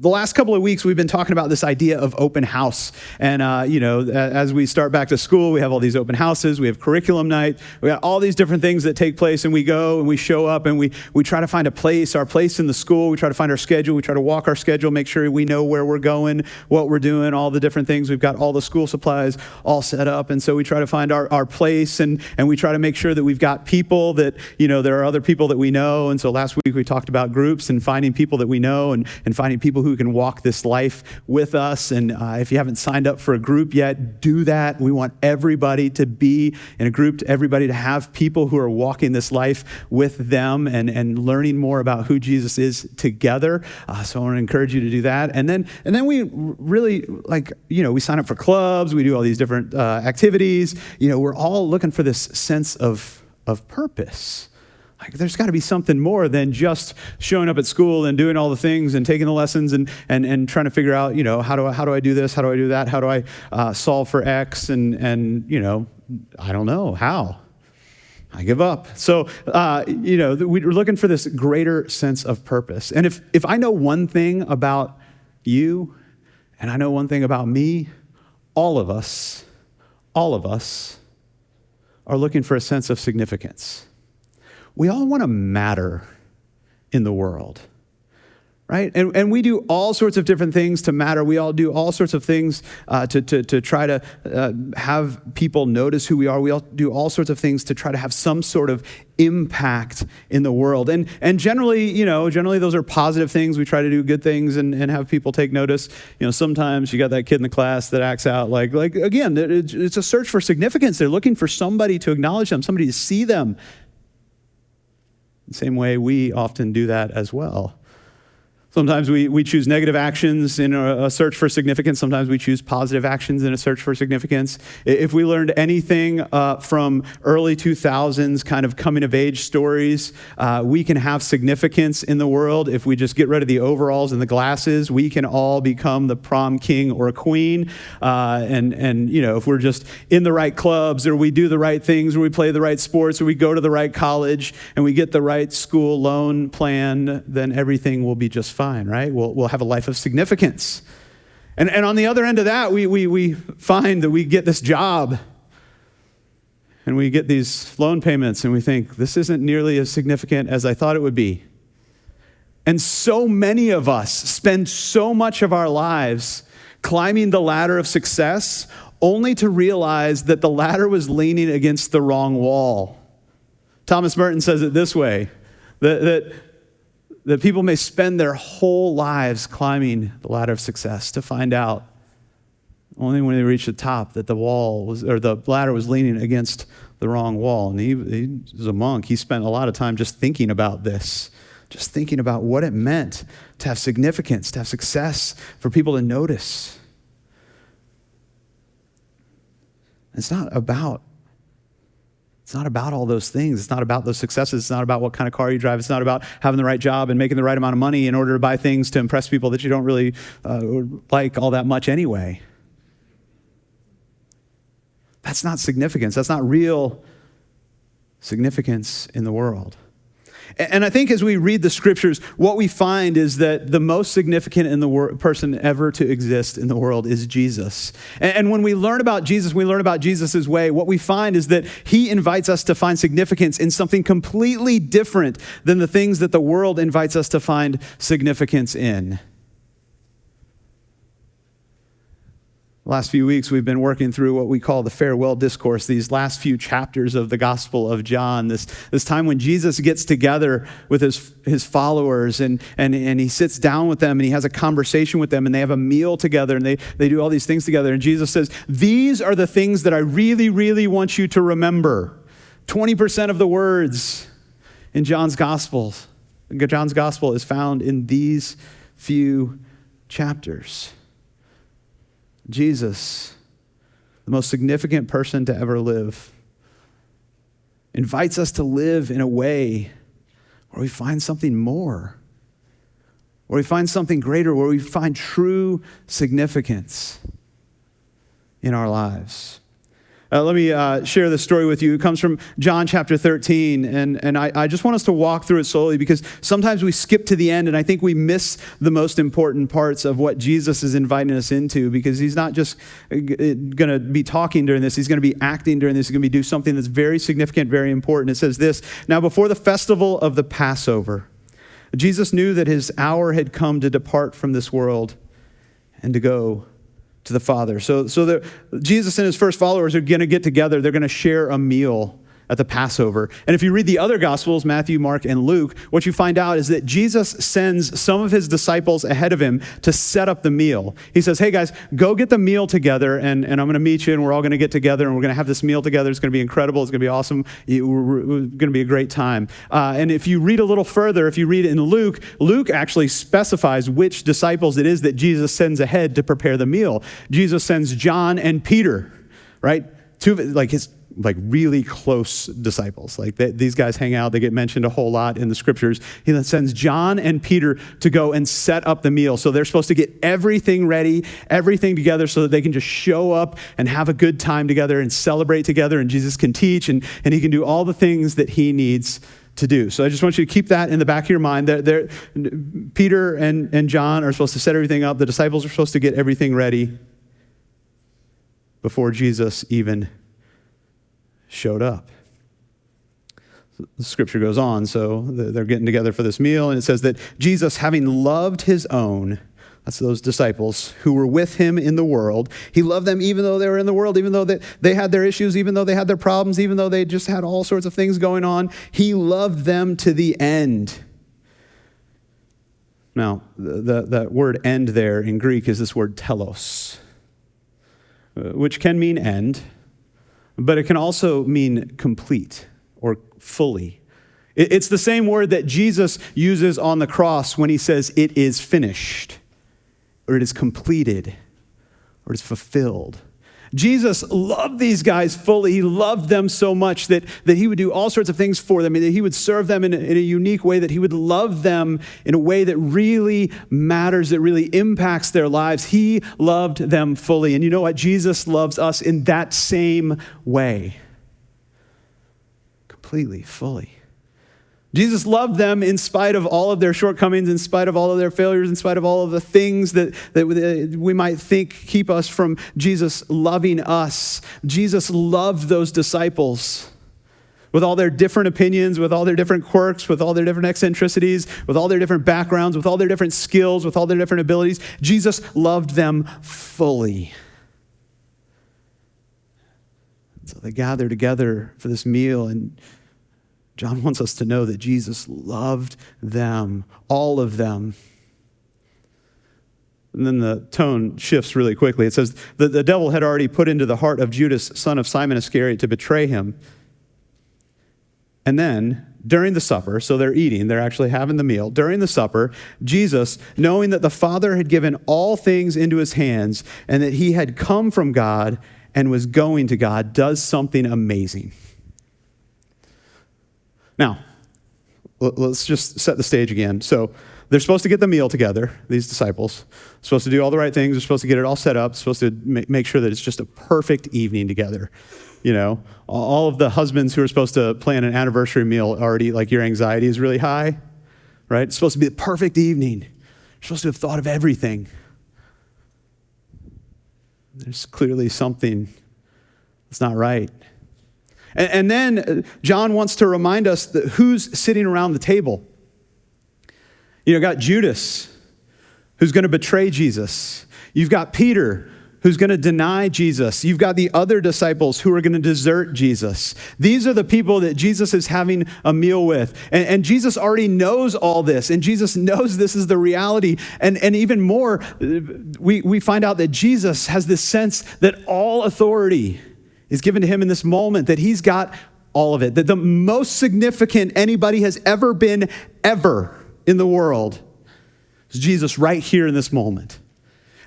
The last couple of weeks, we've been talking about this idea of open house. And, as we start back to school, we have all these open houses. We have curriculum night. We got all these different things that take place, and we go and we show up and we try to find our place in the school. We try to find our schedule. We try to walk our schedule, make sure we know where we're going, what we're doing, all the different things. We've got all the school supplies all set up. And so we try to find our place, and we try to make sure that we've got people that, there are other people that we know. And so last week we talked about groups and finding people that we know and finding people who can walk this life with us. And if you haven't signed up for a group yet, do that. We want everybody to be in a group, everybody to have people who are walking this life with them and learning more about who Jesus is together. So I want to encourage you to do that. And then we really we sign up for clubs. We do all these different activities. We're all looking for this sense of purpose. There's got to be something more than just showing up at school and doing all the things and taking the lessons and trying to figure out, how do I do this? How do I do that? How do I solve for X? And I don't know how. I give up. So, we're looking for this greater sense of purpose. And if I know one thing about you, and I know one thing about me, all of us are looking for a sense of significance. We all want to matter in the world, right? And we do all sorts of different things to matter. We all do all sorts of things to try to have people notice who we are. We all do all sorts of things to try to have some sort of impact in the world. And generally those are positive things. We try to do good things and have people take notice. Sometimes you got that kid in the class that acts out like again, it's a search for significance. They're looking for somebody to acknowledge them, somebody to see them. The same way we often do that as well. Sometimes we choose negative actions in a search for significance. Sometimes we choose positive actions in a search for significance. If we learned anything from early 2000s kind of coming of age stories, we can have significance in the world. If we just get rid of the overalls and the glasses, we can all become the prom king or queen. If we're just in the right clubs, or we do the right things, or we play the right sports, or we go to the right college, and we get the right school loan plan, then everything will be just fine. Right? We'll have a life of significance. And on the other end of that, we find that we get this job and we get these loan payments and we think, this isn't nearly as significant as I thought it would be. And so many of us spend so much of our lives climbing the ladder of success only to realize that the ladder was leaning against the wrong wall. Thomas Merton says it this way, that people may spend their whole lives climbing the ladder of success to find out only when they reach the top that the ladder was leaning against the wrong wall. And he was a monk. He spent a lot of time just thinking about this, just thinking about what it meant to have significance, to have success, for people to notice. It's not about all those things. It's not about those successes. It's not about what kind of car you drive. It's not about having the right job and making the right amount of money in order to buy things to impress people that you don't really like all that much anyway. That's not significance. That's not real significance in the world. And I think as we read the scriptures, what we find is that the most significant in the person ever to exist in the world is Jesus. And when we learn about Jesus, we learn about Jesus' way. What we find is that he invites us to find significance in something completely different than the things that the world invites us to find significance in. Last few weeks, we've been working through what we call the farewell discourse, these last few chapters of the Gospel of John, this time when Jesus gets together with his followers and he sits down with them and he has a conversation with them and they have a meal together and they do all these things together. And Jesus says, these are the things that I really, really want you to remember. 20% of the words in John's Gospel is found in these few chapters. Jesus, the most significant person to ever live, invites us to live in a way where we find something more, where we find something greater, where we find true significance in our lives. Let me share this story with you. It comes from John chapter 13, and I just want us to walk through it slowly because sometimes we skip to the end, and I think we miss the most important parts of what Jesus is inviting us into, because he's not just going to be talking during this. He's going to be acting during this. He's going to be doing something that's very significant, very important. It says this: "Now before the festival of the Passover, Jesus knew that his hour had come to depart from this world and to go to the Father." So Jesus and his first followers are going to get together. They're going to share a meal at the Passover. And if you read the other Gospels, Matthew, Mark, and Luke, what you find out is that Jesus sends some of his disciples ahead of him to set up the meal. He says, "Hey guys, go get the meal together, and I'm going to meet you, and we're all going to get together, and we're going to have this meal together. It's going to be incredible. It's going to be awesome. We're going to be a great time." And if you read a little further, if you read in Luke, Luke actually specifies which disciples it is that Jesus sends ahead to prepare the meal. Jesus sends John and Peter, right? Two of his really close disciples. These guys hang out. They get mentioned a whole lot in the scriptures. He then sends John and Peter to go and set up the meal. So they're supposed to get everything ready, everything together so that they can just show up and have a good time together and celebrate together, and Jesus can teach and he can do all the things that he needs to do. So I just want you to keep that in the back of your mind. Peter and John are supposed to set everything up. The disciples are supposed to get everything ready before Jesus even showed up. The scripture goes on, so they're getting together for this meal, and it says that Jesus, having loved his own, that's those disciples who were with him in the world, he loved them even though they were in the world, even though they had their issues, even though they had their problems, even though they just had all sorts of things going on. He loved them to the end. Now, that word end there in Greek is this word telos, which can mean end, but it can also mean complete or fully. It's the same word that Jesus uses on the cross when he says, "It is finished," or "it is completed," or "it is fulfilled." Jesus loved these guys fully. He loved them so much that he would do all sorts of things for them, and that he would serve them in a unique way, that he would love them in a way that really matters, that really impacts their lives. He loved them fully. And you know what? Jesus loves us in that same way. Completely, fully. Jesus loved them in spite of all of their shortcomings, in spite of all of their failures, in spite of all of the things that we might think keep us from Jesus loving us. Jesus loved those disciples with all their different opinions, with all their different quirks, with all their different eccentricities, with all their different backgrounds, with all their different skills, with all their different abilities. Jesus loved them fully. So they gather together for this meal, and John wants us to know that Jesus loved them, all of them. And then the tone shifts really quickly. It says that the devil had already put into the heart of Judas, son of Simon Iscariot, to betray him. And then, during the supper, so they're eating, they're actually having the meal. During the supper, Jesus, knowing that the Father had given all things into his hands and that he had come from God and was going to God, does something amazing. Now, let's just set the stage again. So they're supposed to get the meal together, these disciples. Supposed to do all the right things. They're supposed to get it all set up. Supposed to make sure that it's just a perfect evening together. You know, all of the husbands who are supposed to plan an anniversary meal already, your anxiety is really high, right? It's supposed to be the perfect evening. You're supposed to have thought of everything. There's clearly something that's not right. And then John wants to remind us that who's sitting around the table. You got Judas, who's going to betray Jesus. You've got Peter, who's going to deny Jesus. You've got the other disciples who are going to desert Jesus. These are the people that Jesus is having a meal with. And Jesus already knows all this. And Jesus knows this is the reality. And even more, we find out that Jesus has this sense that all authority is given to him in this moment, that he's got all of it, that the most significant anybody has ever been ever in the world is Jesus right here in this moment.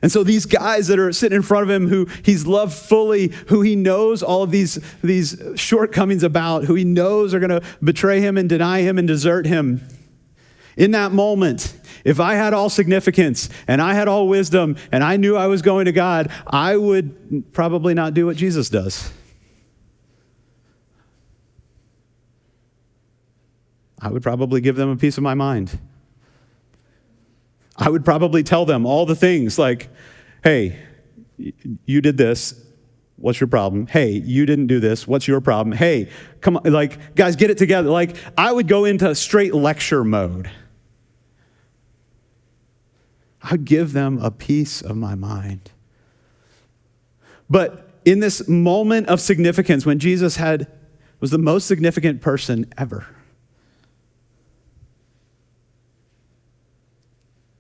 And so these guys that are sitting in front of him, who he's loved fully, who he knows all of these shortcomings about, who he knows are going to betray him and deny him and desert him, in that moment, if I had all significance and I had all wisdom and I knew I was going to God, I would probably not do what Jesus does. I would probably give them a piece of my mind. I would probably tell them all the things like, hey, you did this. What's your problem? Hey, you didn't do this. What's your problem? Hey, come on, like, guys, get it together. Like, I would go into straight lecture mode. I would give them a piece of my mind. But in this moment of significance, when Jesus was the most significant person ever,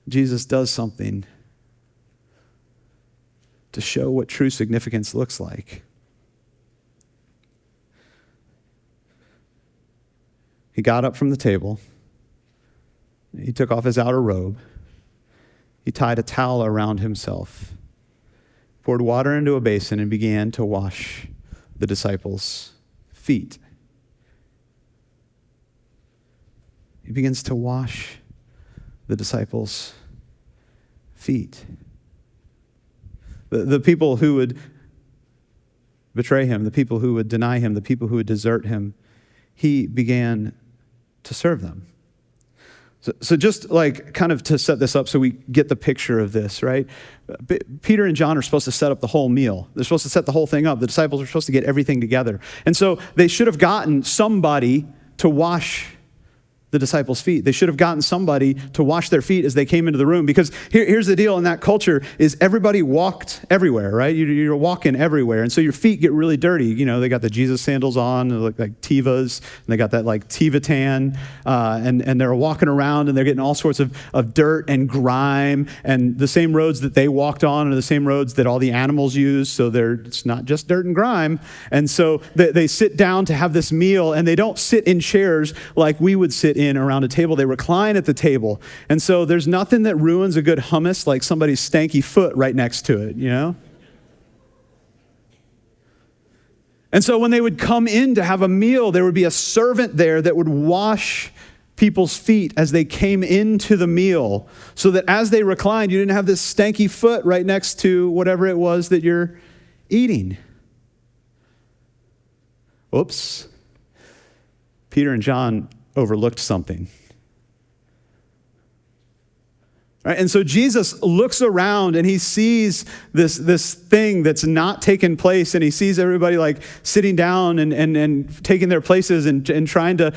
Jesus does something to show what true significance looks like. He got up from the table. He took off his outer robe. He tied a towel around himself, poured water into a basin, and began to wash the disciples' feet. He begins to wash the disciples' feet. The people who would betray him, the people who would deny him, the people who would desert him, he began to serve them. So just like kind of to set this up so we get the picture of this, right? Peter and John are supposed to set up the whole meal. They're supposed to set the whole thing up. The disciples are supposed to get everything together. And so they should have gotten somebody to wash the disciples' feet. They should have gotten somebody to wash their feet as they came into the room, because here's the deal in that culture is everybody walked everywhere, right? You're walking everywhere, and so your feet get really dirty. You know, they got the Jesus sandals on, they look like Tevas, and they got that like Teva tan, and they're walking around and they're getting all sorts of dirt and grime, and the same roads that they walked on are the same roads that all the animals use, so it's not just dirt and grime. And so they sit down to have this meal, and they don't sit in chairs like we would sit in around a table. They recline at the table. And so there's nothing that ruins a good hummus like somebody's stanky foot right next to it, you know? And so when they would come in to have a meal, there would be a servant there that would wash people's feet as they came into the meal, so that as they reclined, you didn't have this stanky foot right next to whatever it was that you're eating. Oops. Peter and John overlooked something. Right? And so Jesus looks around and he sees this thing that's not taken place, and he sees everybody like sitting down and taking their places and trying to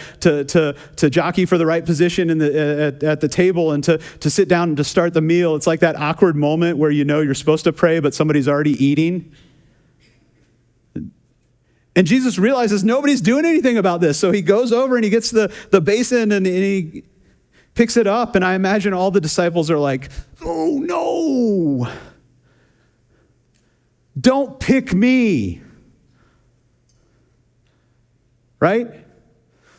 jockey for the right position at the table and to sit down and to start the meal. It's like that awkward moment where you know you're supposed to pray, but somebody's already eating. And Jesus realizes nobody's doing anything about this. So he goes over and he gets the basin and he picks it up. And I imagine all the disciples are like, oh no, don't pick me. Right?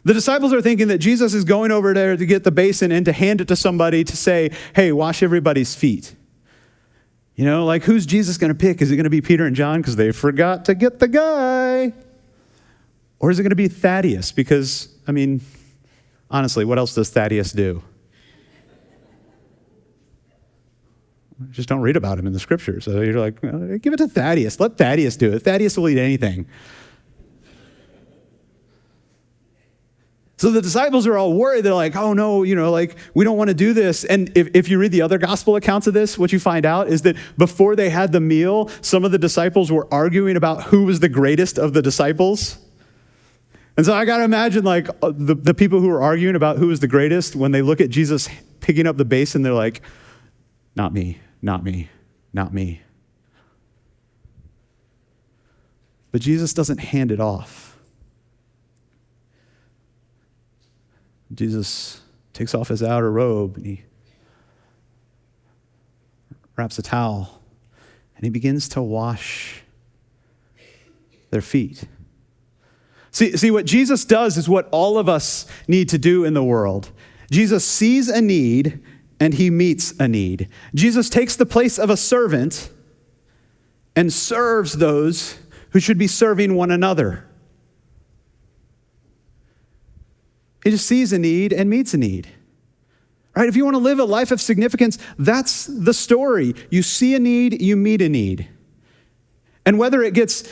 The disciples are thinking that Jesus is going over there to get the basin and to hand it to somebody to say, hey, wash everybody's feet. You know, like, who's Jesus going to pick? Is it going to be Peter and John because they forgot to get the guy? Or is it going to be Thaddeus? Because, I mean, honestly, what else does Thaddeus do? Just don't read about him in the scriptures. So you're like, well, give it to Thaddeus. Let Thaddeus do it. Thaddeus will eat anything. So the disciples are all worried. They're like, oh no, you know, like, we don't want to do this. And if you read the other gospel accounts of this, what you find out is that before they had the meal, some of the disciples were arguing about who was the greatest of the disciples. And so I got to imagine, like, the people who are arguing about who is the greatest, when they look at Jesus picking up the basin, they're like, not me, not me, not me. But Jesus doesn't hand it off. Jesus takes off his outer robe and he wraps a towel and he begins to wash their feet. See, what Jesus does is what all of us need to do in the world. Jesus sees a need and he meets a need. Jesus takes the place of a servant and serves those who should be serving one another. He just sees a need and meets a need. Right? If you want to live a life of significance, that's the story. You see a need, you meet a need. And whether it gets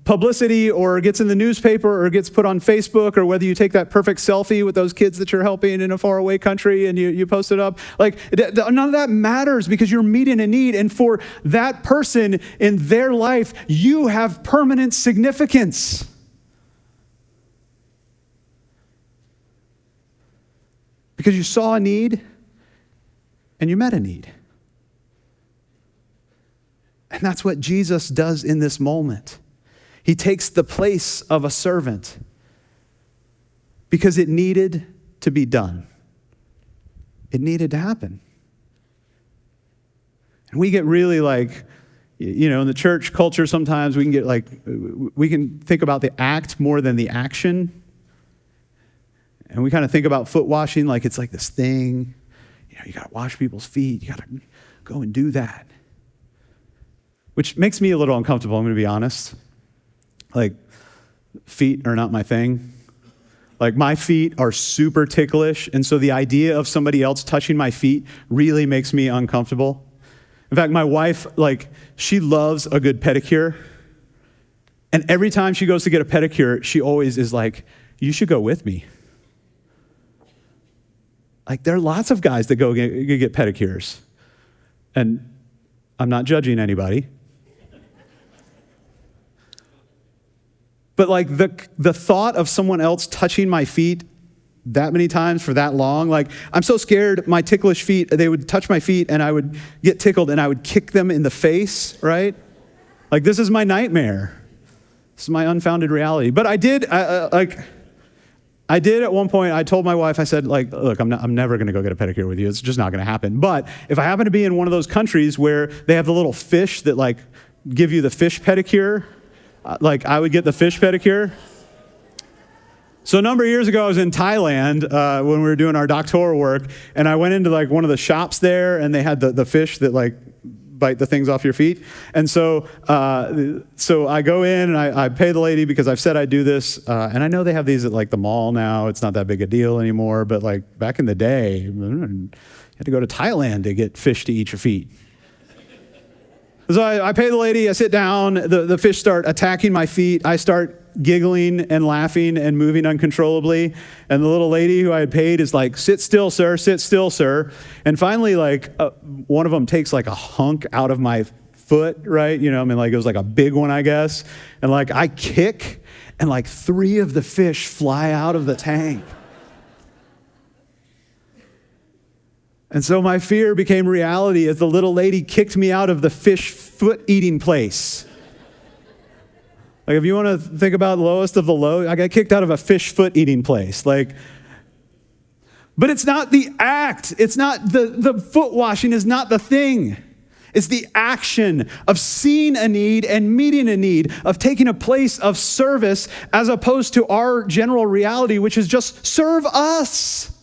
publicity or gets in the newspaper or gets put on Facebook, or whether you take that perfect selfie with those kids that you're helping in a faraway country and you post it up. Like, none of that matters because you're meeting a need. And for that person in their life, you have permanent significance. Because you saw a need and you met a need. And that's what Jesus does in this moment. He takes the place of a servant because it needed to be done. It needed to happen. And we get really like, in the church culture sometimes we can get like, we can think about the act more than the action. And we kind of think about foot washing like it's like this thing. You got to wash people's feet. You got to go and do that. Which makes me a little uncomfortable, I'm going to be honest. Like, feet are not my thing. Like, my feet are super ticklish, and so the idea of somebody else touching my feet really makes me uncomfortable. In fact, my wife, like, she loves a good pedicure, and every time she goes to get a pedicure, she always is like, you should go with me. Like, there are lots of guys that go get pedicures, and I'm not judging anybody. But like the thought of someone else touching my feet that many times for that long, like I'm so scared my ticklish feet, they would touch my feet and I would get tickled and I would kick them in the face, right? Like this is my nightmare. This is my unfounded reality. But I did at one point, I told my wife, I said like, look, I'm never gonna go get a pedicure with you. It's just not gonna happen. But if I happen to be in one of those countries where they have the little fish that like give you the fish pedicure, like I would get the fish pedicure. So a number of years ago, I was in Thailand when we were doing our doctoral work, and I went into like one of the shops there, and they had the fish that like bite the things off your feet. And so I go in and I pay the lady because I've said I'd do this, and I know they have these at like the mall now. It's not that big a deal anymore, but like back in the day, you had to go to Thailand to get fish to eat your feet. So I pay the lady, I sit down, the fish start attacking my feet, I start giggling and laughing and moving uncontrollably, and the little lady who I had paid is like, sit still, sir, sit still, sir. And finally, like, one of them takes like a hunk out of my foot, right? Like it was like a big one, I guess. And like I kick, and like 3 of the fish fly out of the tank. And so my fear became reality as the little lady kicked me out of the fish foot eating place. Like if you want to think about lowest of the low, I got kicked out of a fish foot eating place. Like, but it's not the act. It's not the foot washing is not the thing. It's the action of seeing a need and meeting a need, of taking a place of service as opposed to our general reality, which is just serve us.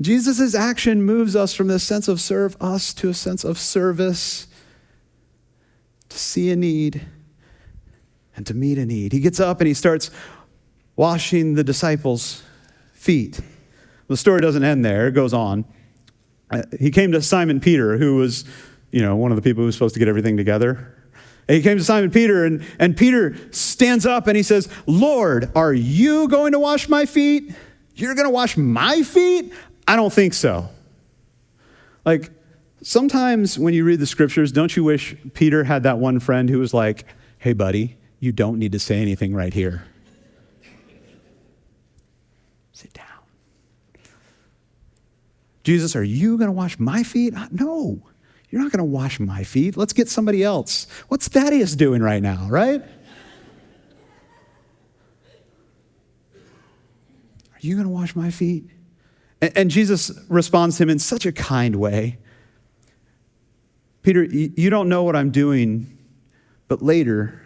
Jesus' action moves us from this sense of serve us to a sense of service, to see a need and to meet a need. He gets up and he starts washing the disciples' feet. The story doesn't end there, it goes on. He came to Simon Peter, who was, one of the people who was supposed to get everything together. And he came to Simon Peter, and Peter stands up and he says, Lord, are you going to wash my feet? You're going to wash my feet? I don't think so. Like, sometimes when you read the scriptures, don't you wish Peter had that one friend who was like, hey, buddy, you don't need to say anything right here. Sit down. Jesus, are you going to wash my feet? No, you're not going to wash my feet. Let's get somebody else. What's Thaddeus doing right now, right? Are you going to wash my feet? And Jesus responds to him in such a kind way. Peter, you don't know what I'm doing, but later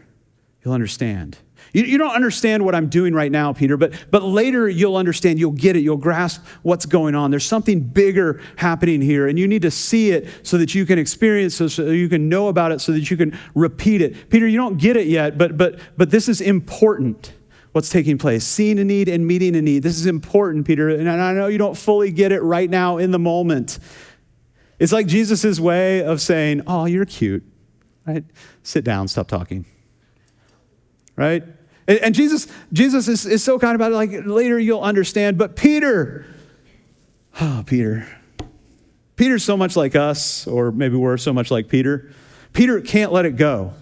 you'll understand. You don't understand what I'm doing right now, Peter, but later you'll understand, you'll get it, you'll grasp what's going on. There's something bigger happening here, and you need to see it so that you can experience it, so you can know about it, so that you can repeat it. Peter, you don't get it yet, but this is important. What's taking place, seeing a need and meeting a need. This is important, Peter, and I know you don't fully get it right now in the moment. It's like Jesus' way of saying, oh, you're cute. right? Sit down, stop talking, right? And Jesus is so kind about it, like later you'll understand, but Peter's so much like us, or maybe we're so much like Peter. Peter can't let it go.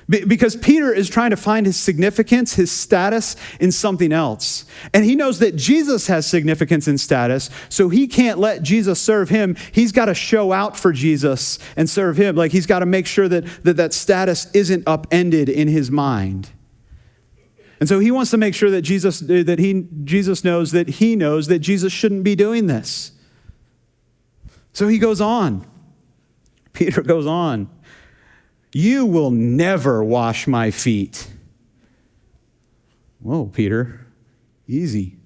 Because Peter is trying to find his significance, his status in something else. And he knows that Jesus has significance and status, so he can't let Jesus serve him. He's got to show out for Jesus and serve him. Like he's got to make sure that status isn't upended in his mind. And so he wants to make sure that Jesus knows that he knows that Jesus shouldn't be doing this. So he goes on. Peter goes on. You will never wash my feet. Whoa, Peter, easy.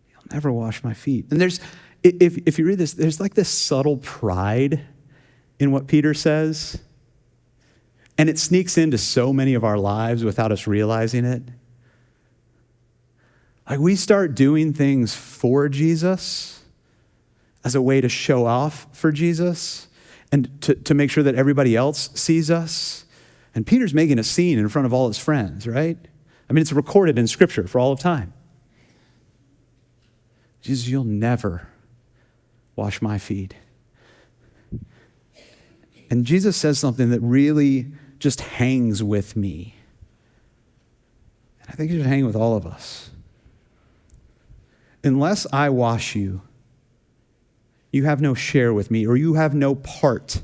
You'll never wash my feet. And if you read this, there's like this subtle pride in what Peter says. And it sneaks into so many of our lives without us realizing it. Like we start doing things for Jesus as a way to show off for Jesus. And to make sure that everybody else sees us. And Peter's making a scene in front of all his friends, right? I mean, it's recorded in Scripture for all of time. Jesus, you'll never wash my feet. And Jesus says something that really just hangs with me. And I think it should hang with all of us. Unless I wash you, you have no share with me, or you have no part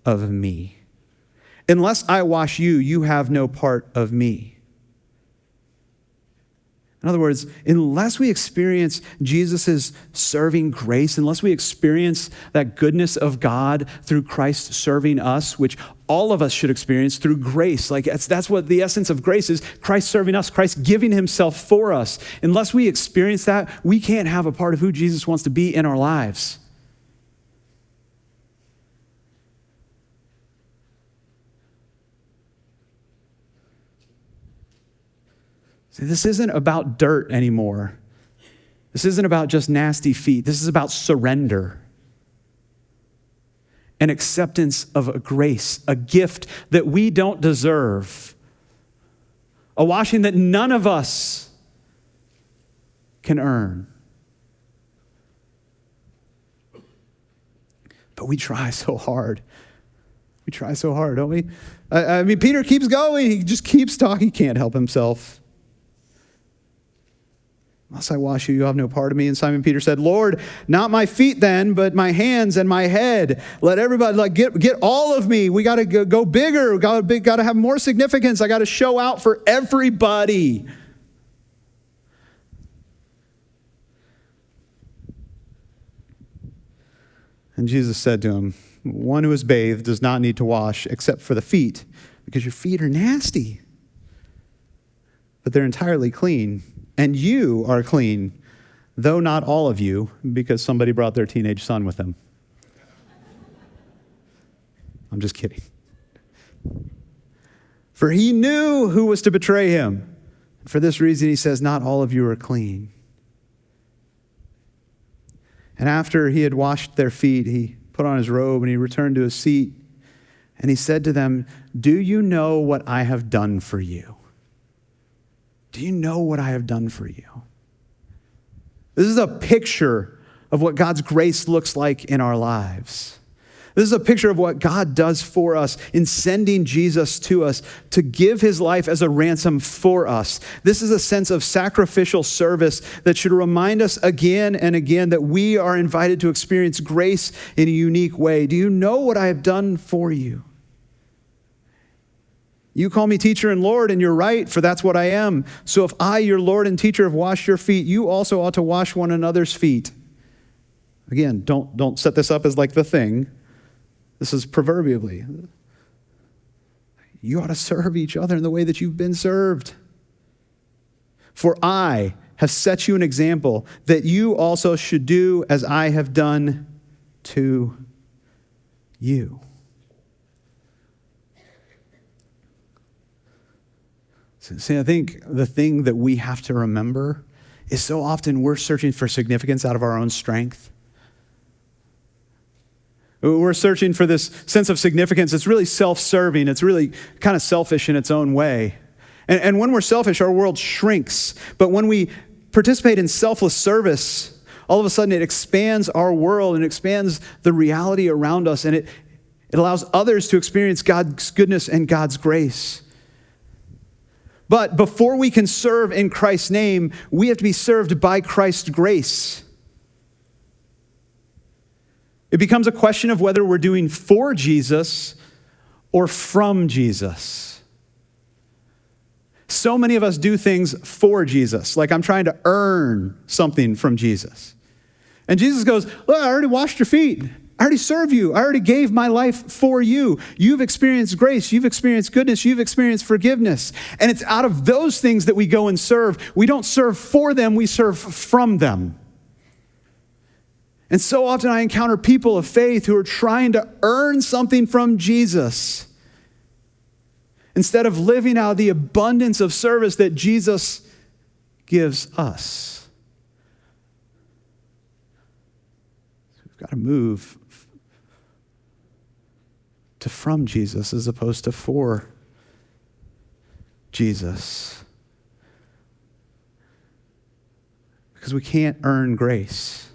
of me. Unless I wash you, you have no part of me. In other words, unless we experience Jesus' serving grace, unless we experience that goodness of God through Christ serving us, which all of us should experience through grace. Like that's what the essence of grace is, Christ serving us, Christ giving himself for us. Unless we experience that, we can't have a part of who Jesus wants to be in our lives. See, this isn't about dirt anymore. This isn't about just nasty feet. This is about surrender and acceptance of a grace, a gift that we don't deserve, a washing that none of us can earn. But we try so hard. We try so hard, don't we? I mean, Peter keeps going. He just keeps talking. He can't help himself. Unless I wash you, you have no part of me. And Simon Peter said, Lord, not my feet then, but my hands and my head. Let everybody get all of me. We got to go bigger. We got to have more significance. I got to show out for everybody. And Jesus said to him, one who is bathed does not need to wash except for the feet, because your feet are nasty. But they're entirely clean. And you are clean, though not all of you, because somebody brought their teenage son with them. I'm just kidding. For he knew who was to betray him. For this reason, he says, not all of you are clean. And after he had washed their feet, he put on his robe and he returned to his seat. And he said to them, do you know what I have done for you? Do you know what I have done for you? This is a picture of what God's grace looks like in our lives. This is a picture of what God does for us in sending Jesus to us to give his life as a ransom for us. This is a sense of sacrificial service that should remind us again and again that we are invited to experience grace in a unique way. Do you know what I have done for you? You call me teacher and Lord, and you're right, for that's what I am. So if I, your Lord and teacher, have washed your feet, you also ought to wash one another's feet. Again, don't set this up as like the thing. This is proverbially. You ought to serve each other in the way that you've been served. For I have set you an example that you also should do as I have done to you. See, I think the thing that we have to remember is so often we're searching for significance out of our own strength. We're searching for this sense of significance. It's really self-serving. It's really kind of selfish in its own way. And when we're selfish, our world shrinks. But when we participate in selfless service, all of a sudden it expands our world and expands the reality around us, and it allows others to experience God's goodness and God's grace. But before we can serve in Christ's name, we have to be served by Christ's grace. It becomes a question of whether we're doing for Jesus or from Jesus. So many of us do things for Jesus, like I'm trying to earn something from Jesus. And Jesus goes, look, I already washed your feet. I already served you. I already gave my life for you. You've experienced grace. You've experienced goodness. You've experienced forgiveness. And it's out of those things that we go and serve. We don't serve for them. We serve from them. And so often I encounter people of faith who are trying to earn something from Jesus instead of living out the abundance of service that Jesus gives us. So we've got to move to from Jesus as opposed to for Jesus. Because we can't earn grace.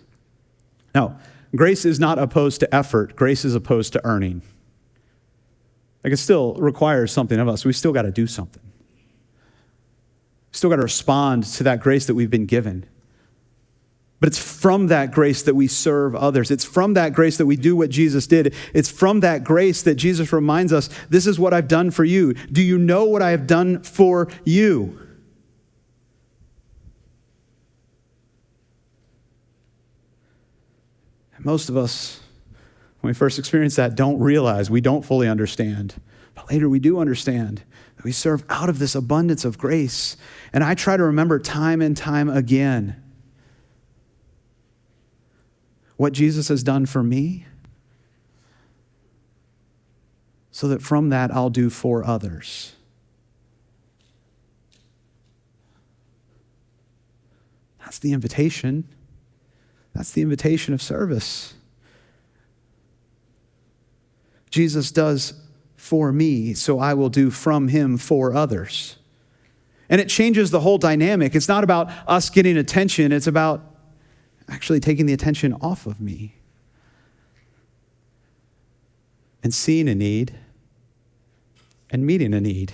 Now, grace is not opposed to effort. Grace is opposed to earning. Like, it still requires something of us. We still got to do something. We still got to respond to that grace that we've been given. But it's from that grace that we serve others. It's from that grace that we do what Jesus did. It's from that grace that Jesus reminds us, this is what I've done for you. Do you know what I have done for you? Most of us, when we first experience that, don't realize, we don't fully understand. But later we do understand that we serve out of this abundance of grace. And I try to remember time and time again what Jesus has done for me, so that from that I'll do for others. That's the invitation. That's the invitation of service. Jesus does for me, so I will do from him for others. And it changes the whole dynamic. It's not about us getting attention. It's about actually taking the attention off of me and seeing a need and meeting a need.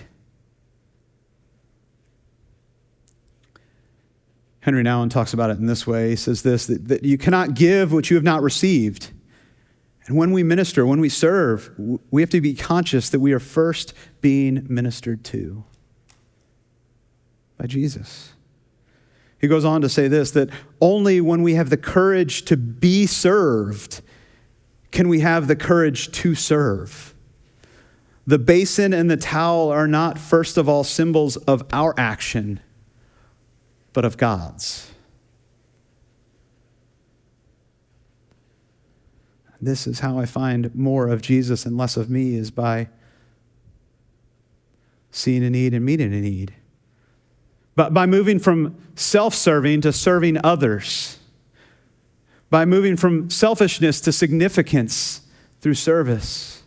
Henry Nouwen talks about it in this way. He says this, that you cannot give what you have not received. And when we minister, when we serve, we have to be conscious that we are first being ministered to by Jesus. He goes on to say this, that only when we have the courage to be served can we have the courage to serve. The basin and the towel are not, first of all, symbols of our action, but of God's. This is how I find more of Jesus and less of me, is by seeing a need and meeting a need. But by moving from self-serving to serving others. By moving from selfishness to significance through service.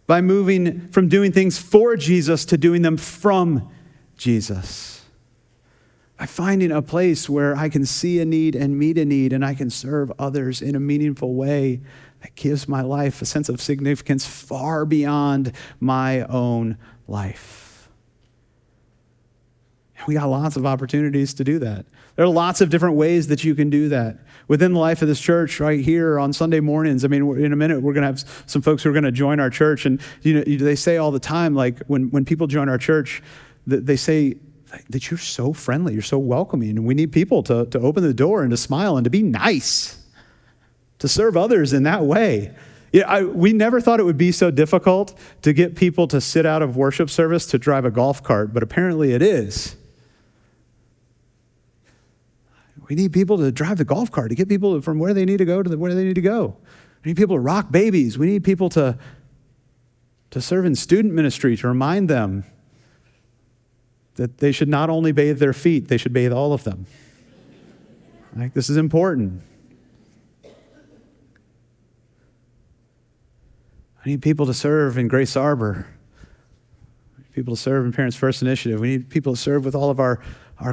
By moving from doing things for Jesus to doing them from Jesus. By finding a place where I can see a need and meet a need, and I can serve others in a meaningful way that gives my life a sense of significance far beyond my own life. And we got lots of opportunities to do that. There are lots of different ways that you can do that. Within the life of this church right here on Sunday mornings, I mean, in a minute, we're going to have some folks who are going to join our church. And they say all the time, like when people join our church, they say that you're so friendly, you're so welcoming, and we need people to open the door and to smile and to be nice, to serve others in that way. We never thought it would be so difficult to get people to sit out of worship service to drive a golf cart, but apparently it is. We need people to drive the golf cart, to get people from where they need to go to where they need to go. We need people to rock babies. We need people to serve in student ministry, to remind them that they should not only bathe their feet, they should bathe all of them. Like, this is important. I need people to serve in Grace Arbor. I need people to serve in Parents First Initiative. We need people to serve with all of our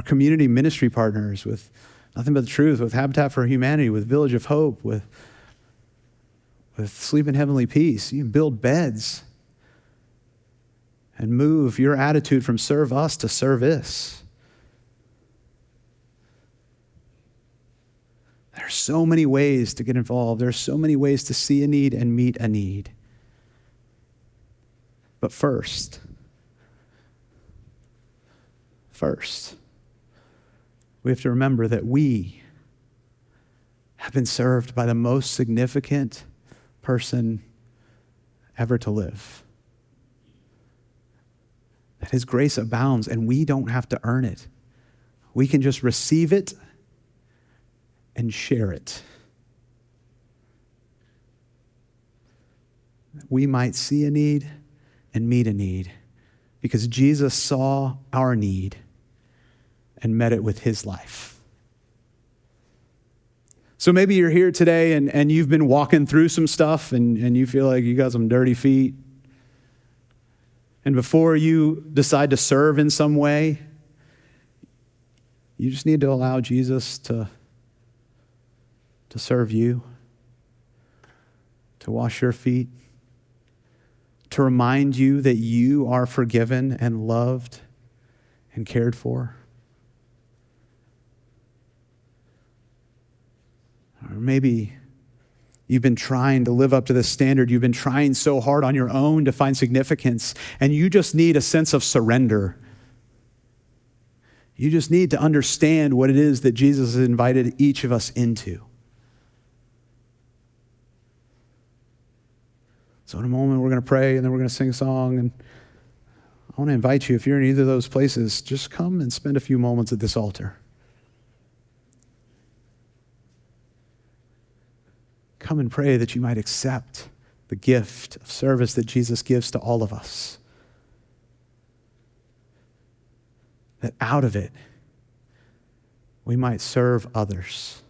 community ministry partners, with Nothing But the Truth, with Habitat for Humanity, with Village of Hope, with Sleep in Heavenly Peace. You build beds and move your attitude from serve us to service. There are so many ways to get involved. There are so many ways to see a need and meet a need. But first, we have to remember that we have been served by the most significant person ever to live. That his grace abounds and we don't have to earn it. We can just receive it and share it. We might see a need and meet a need because Jesus saw our need and met it with his life. So maybe you're here today and you've been walking through some stuff and you feel like you got some dirty feet. And before you decide to serve in some way, you just need to allow Jesus to serve you, to wash your feet, to remind you that you are forgiven and loved and cared for. Or maybe you've been trying to live up to this standard. You've been trying so hard on your own to find significance, and you just need a sense of surrender. You just need to understand what it is that Jesus has invited each of us into. So in a moment, we're going to pray, and then we're going to sing a song. And I want to invite you, if you're in either of those places, just come and spend a few moments at this altar. Come and pray that you might accept the gift of service that Jesus gives to all of us. That out of it, we might serve others.